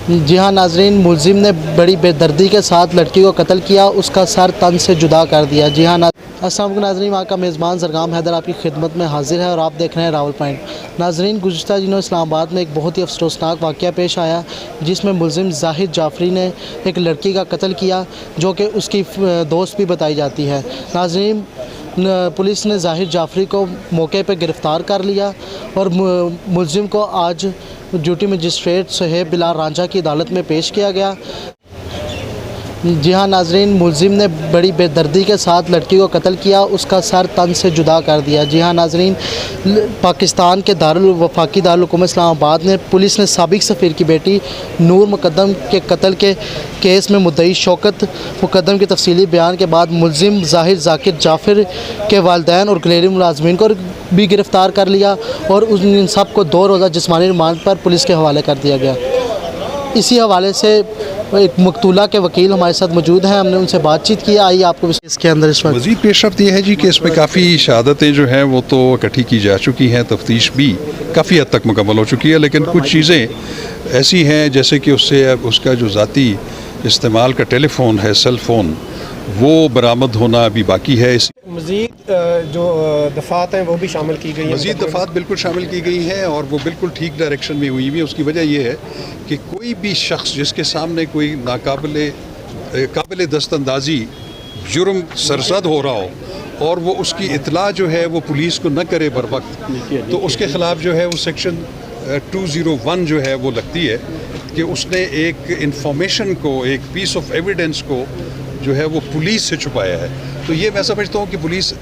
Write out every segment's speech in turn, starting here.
جی ہاں ناظرین، ملزم نے بڑی بے دردی کے ساتھ لڑکی کو قتل کیا، اس کا سر تن سے جدا کر دیا۔ جی ہاں السلام علیکم ناظرین، وہاں کا میزبان زرگام حیدر آپ کی خدمت میں حاضر ہے اور آپ دیکھ رہے ہیں راول پوائنٹ۔ ناظرین، گزشتہ دنوں اسلام آباد میں ایک بہت ہی افسوسناک واقعہ پیش آیا جس میں ملزم زاہد جعفری نے ایک لڑکی کا قتل کیا جو کہ اس کی دوست بھی بتائی جاتی ہے۔ ناظرین، پولیس نے زاہد جعفری کو موقع پہ گرفتار کر لیا اور ملزم کو آج ڈیوٹی مجسٹریٹ صہیب بلال رانجھا کی عدالت میں پیش کیا گیا۔ جی ہاں ناظرین، ملزم نے بڑی بے دردی کے ساتھ لڑکی کو قتل کیا، اس کا سر تن سے جدا کر دیا۔ جی ہاں ناظرین، پاکستان کے وفاقی دارالحکومت اسلام آباد نے پولیس نے سابق سفیر کی بیٹی نور مقدم کے قتل کے کیس میں مدعی شوکت مقدم کی تفصیلی بیان کے بعد ملزم زاہد ذاکر جعفر کے والدین اور گلیری ملازمین کو بھی گرفتار کر لیا اور ان سب کو 2 روزہ جسمانی ریمانڈ پر پولیس کے حوالے کر دیا گیا۔ اسی حوالے سے ایک مقتولہ کے وکیل ہمارے ساتھ موجود ہیں، ہم نے ان سے بات چیت کی۔ آئیے آپ کو اس کے اندر اس وقت مزید پیش رفت یہ ہے جی کہ اس میں کافی شہادتیں جو ہیں وہ تو اکٹھی کی جا چکی ہیں، تفتیش بھی کافی حد تک مکمل ہو چکی ہے، لیکن کچھ چیزیں ایسی ہیں جیسے کہ اس کا جو ذاتی استعمال کا ٹیلی فون ہے، سیل فون، وہ برآمد ہونا ابھی باقی ہے۔ مزید جو دفعات ہیں وہ بھی شامل کی گئی ہیں، مزید دفعات بالکل شامل کی گئی ہیں اور وہ بالکل ٹھیک ڈائریکشن میں ہوئی ہوئی ہیں۔ اس کی وجہ یہ ہے کہ کوئی بھی شخص جس کے سامنے کوئی قابل دست اندازی جرم سرزد ہو رہا ہو اور وہ اس کی اطلاع جو ہے وہ پولیس کو نہ کرے بر وقت، تو اس کے خلاف جو ہے وہ سیکشن 201 جو ہے وہ لگتی ہے کہ اس نے ایک انفارمیشن کو، ایک پیس آف ایویڈنس کو جو ہے وہ پولیس سے چھپایا ہے۔ تو یہ میں سمجھتا ہوں کہ پولیس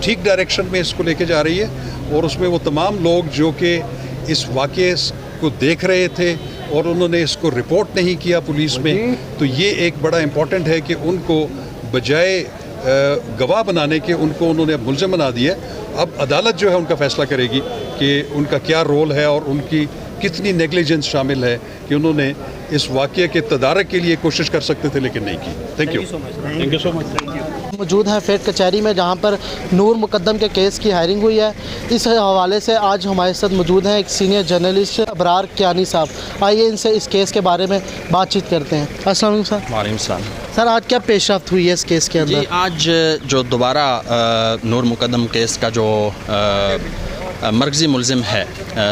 ٹھیک ڈائریکشن میں اس کو لے کے جا رہی ہے اور اس میں وہ تمام لوگ جو کہ اس واقعے کو دیکھ رہے تھے اور انہوں نے اس کو رپورٹ نہیں کیا پولیس میں، تو یہ ایک بڑا امپورٹنٹ ہے کہ ان کو بجائے گواہ بنانے کے ان کو انہوں نے اب ملزم بنا دیا۔ اب عدالت جو ہے ان کا فیصلہ کرے گی کہ ان کا کیا رول ہے اور ان کی کتنی نیگلیجنس شامل ہے کہ انہوں نے اس واقعے کے تدارک کے لیے کوشش کر سکتے تھے لیکن نہیں کی۔ Thank you. موجود ہیں فیٹ کچہری میں جہاں پر نور مقدم کے کیس کی ہائرنگ ہوئی ہے۔ اس حوالے سے آج ہمارے ساتھ موجود ہیں ایک سینئر جرنلسٹ ابرار کیانی صاحب۔ آئیے ان سے اس کیس کے بارے میں بات چیت کرتے ہیں۔ السلام علیکم سر۔ وعلیکم السلام۔ سر آج کیا پیش رفت ہوئی ہے اس کیس کے اندر؟ جی آج جو دوبارہ نور مقدم کیس کا جو مرکزی ملزم ہے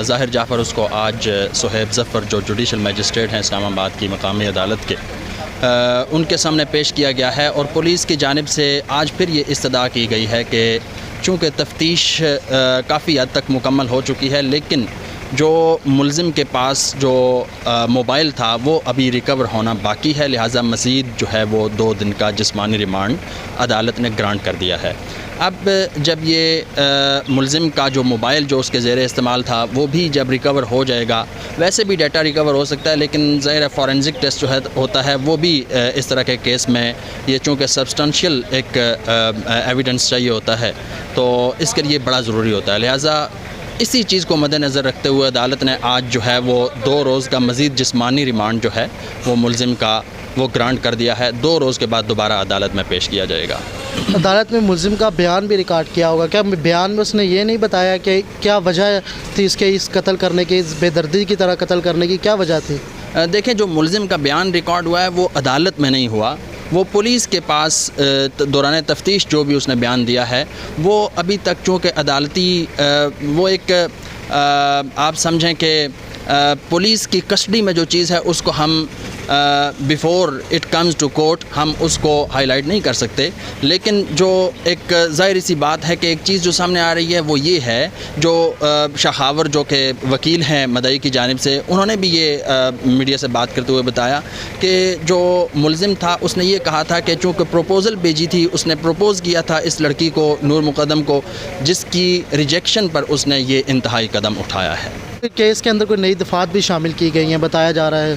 ظاہر جعفر، اس کو آج صہیب ظفر جو جوڈیشل میجسٹریٹ ہیں اسلام آباد کی مقامی عدالت کے، ان کے سامنے پیش کیا گیا ہے اور پولیس کی جانب سے آج پھر یہ استدعا کی گئی ہے کہ چونکہ تفتیش کافی حد تک مکمل ہو چکی ہے لیکن جو ملزم کے پاس جو موبائل تھا وہ ابھی ریکور ہونا باقی ہے، لہٰذا مزید جو ہے وہ 2 دن کا جسمانی ریمانڈ عدالت نے گرانٹ کر دیا ہے۔ اب جب یہ ملزم کا جو موبائل جو اس کے زیر استعمال تھا وہ بھی جب ریکور ہو جائے گا، ویسے بھی ڈیٹا ریکور ہو سکتا ہے لیکن ظاہر فورینزک ٹیسٹ جو ہے ہوتا ہے وہ بھی اس طرح کے کیس میں یہ چونکہ سبسٹانشیل ایک ایویڈنس چاہیے ہوتا ہے تو اس کے لیے بڑا ضروری ہوتا ہے، لہٰذا اسی چیز کو مد نظر رکھتے ہوئے عدالت نے آج جو ہے وہ 2 روز کا مزید جسمانی ریمانڈ جو ہے وہ ملزم کا وہ گرانٹ کر دیا ہے۔ 2 روز کے بعد دوبارہ عدالت میں پیش کیا جائے گا۔ عدالت میں ملزم کا بیان بھی ریکارڈ کیا ہوگا، کیا بیان میں اس نے یہ نہیں بتایا کہ کیا وجہ تھی اس کے اس قتل کرنے کی، اس بے دردی کی طرح قتل کرنے کی کیا وجہ تھی؟ دیکھیں، جو ملزم کا بیان ریکارڈ ہوا ہے وہ عدالت میں نہیں ہوا، وہ پولیس کے پاس دوران تفتیش جو بھی اس نے بیان دیا ہے وہ ابھی تک چونکہ عدالتی وہ ایک آپ سمجھیں کہ پولیس کی کسٹڈی میں جو چیز ہے اس کو ہم before it comes to court ہم اس کو ہائی لائٹ نہیں کر سکتے، لیکن جو ایک ظاہری سی بات ہے کہ ایک چیز جو سامنے آ رہی ہے وہ یہ ہے، جو شخاور جو کہ وکیل ہیں مدعی کی جانب سے، انہوں نے بھی یہ میڈیا سے بات کرتے ہوئے بتایا کہ جو ملزم تھا اس نے یہ کہا تھا کہ چونکہ پروپوزل بھیجی تھی، اس نے پروپوز کیا تھا اس لڑکی کو نور مقدم کو، جس کی ریجیکشن پر اس نے یہ انتہائی قدم اٹھایا ہے۔ کیس کے اندر کوئی نئی دفعات بھی شامل کی گئی ہیں بتایا جا رہا ہے،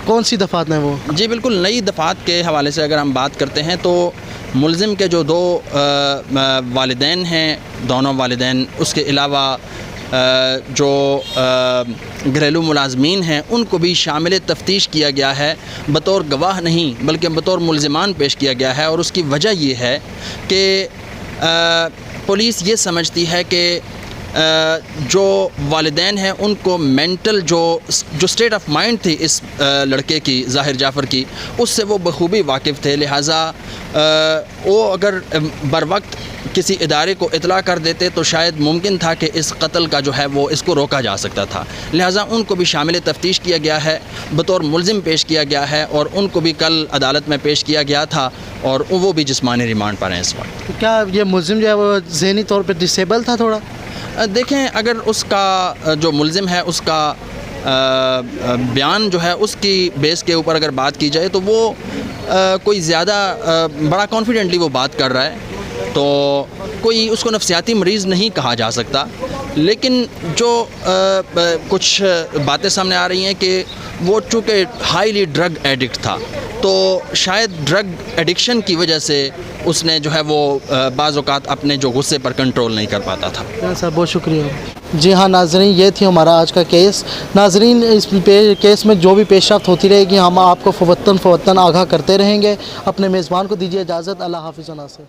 کون سی دفعات ہیں وہ؟ جی بالکل، نئی دفعات کے حوالے سے اگر ہم بات کرتے ہیں تو ملزم کے جو 2 والدین ہیں، دونوں والدین، اس کے علاوہ جو گھریلو ملازمین ہیں ان کو بھی شامل تفتیش کیا گیا ہے، بطور گواہ نہیں بلکہ بطور ملزمان پیش کیا گیا ہے، اور اس کی وجہ یہ ہے کہ پولیس یہ سمجھتی ہے کہ جو والدین ہیں ان کو مینٹل جو اسٹیٹ آف مائنڈ تھی اس لڑکے کی ظاہر جعفر کی اس سے وہ بخوبی واقف تھے، لہٰذا وہ اگر بر وقت کسی ادارے کو اطلاع کر دیتے تو شاید ممکن تھا کہ اس قتل کا جو ہے وہ اس کو روکا جا سکتا تھا، لہٰذا ان کو بھی شامل تفتیش کیا گیا ہے، بطور ملزم پیش کیا گیا ہے اور ان کو بھی کل عدالت میں پیش کیا گیا تھا اور وہ بھی جسمانی ریمانڈ پر ہیں اس وقت۔ کیا یہ ملزم جو ہے وہ ذہنی طور پہ ڈسیبل تھا تھوڑا؟ دیکھیں اگر اس کا جو ملزم ہے اس کا بیان جو ہے اس کی بیس کے اوپر اگر بات کی جائے تو وہ کوئی زیادہ بڑا کانفیڈنٹلی وہ بات کر رہا ہے، تو کوئی اس کو نفسیاتی مریض نہیں کہا جا سکتا، لیکن جو کچھ باتیں سامنے آ رہی ہیں کہ وہ چونکہ ہائیلی ڈرگ ایڈکٹ تھا تو شاید ڈرگ ایڈکشن کی وجہ سے اس نے جو ہے وہ بعض اوقات اپنے جو غصے پر کنٹرول نہیں کر پاتا تھا۔ سر بہت شکریہ۔ جی ہاں ناظرین، یہ تھی ہمارا آج کا کیس۔ ناظرین اس کیس میں جو بھی پیش رفت ہوتی رہے گی ہم آپ کو فوتاً آگاہ کرتے رہیں گے۔ اپنے میزبان کو دیجیے اجازت، اللہ حافظ و ناصر۔